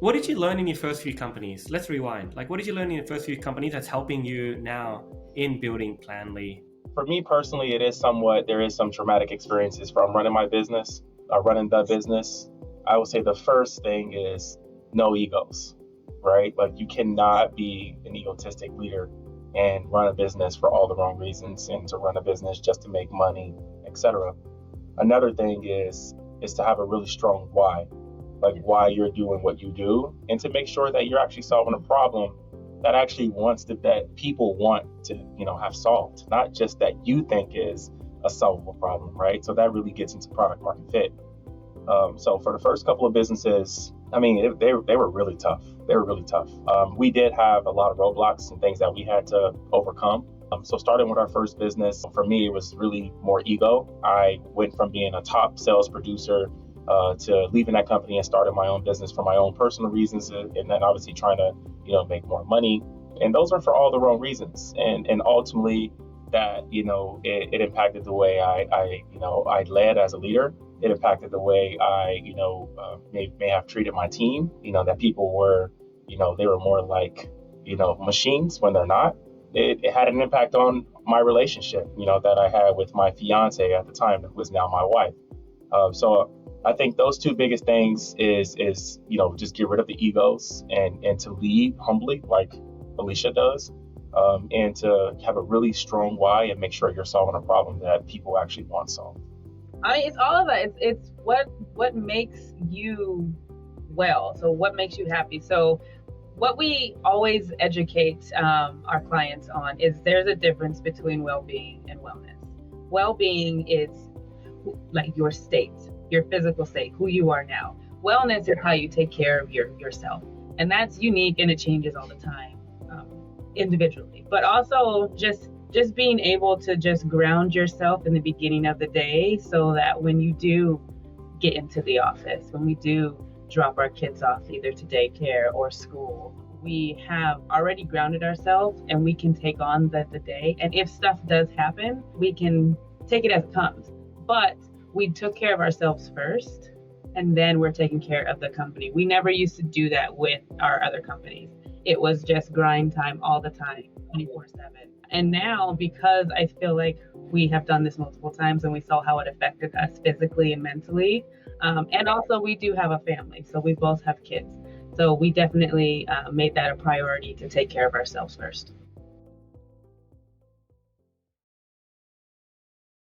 What did you learn in your first few companies? Let's rewind. Like, what did you learn in your first few companies that's helping you now in building Planly? For me personally, there is some traumatic experiences from running my business, running the business. I would say the first thing is no egos, right? Like you cannot be an egotistic leader and run a business for all the wrong reasons and to run a business just to make money, etc. Another thing is to have a really strong why, like why you're doing what you do, and to make sure that you're actually solving a problem that actually that people want to, have solved, not just that you think is a solvable problem, right? So that really gets into product market fit. So for the first couple of businesses, I mean, they were really tough. They were really tough. We did have a lot of roadblocks and things that we had to overcome. So starting with our first business, for me, it was really more ego. I went from being a top sales producer to leaving that company and starting my own business for my own personal reasons, and then obviously trying to, make more money. And those are for all the wrong reasons. And ultimately, that it impacted the way I led as a leader. It impacted the way I may have treated my team. That people were they were more like machines when they're not. It had an impact on my relationship that I had with my fiance at the time, that was now my wife. So I think those two biggest things is just get rid of the egos and to lead humbly like Alisha does, and to have a really strong why and make sure you're solving a problem that people actually want solved. I mean, it's all of that. It's what makes you well. So what makes you happy? So what we always educate our clients on is there's a difference between well-being and wellness. Well-being is like your state, your physical state, who you are now. Wellness is how you take care of yourself. And that's unique and it changes all the time, individually. But also just being able to just ground yourself in the beginning of the day so that when you do get into the office, when we do drop our kids off either to daycare or school, we have already grounded ourselves and we can take on the day. And if stuff does happen, we can take it as it comes. But we took care of ourselves first, and then we're taking care of the company. We never used to do that with our other companies. It was just grind time all the time, 24/7. And now, because I feel like we have done this multiple times and we saw how it affected us physically and mentally, and also we do have a family, so we both have kids. So we definitely made that a priority to take care of ourselves first.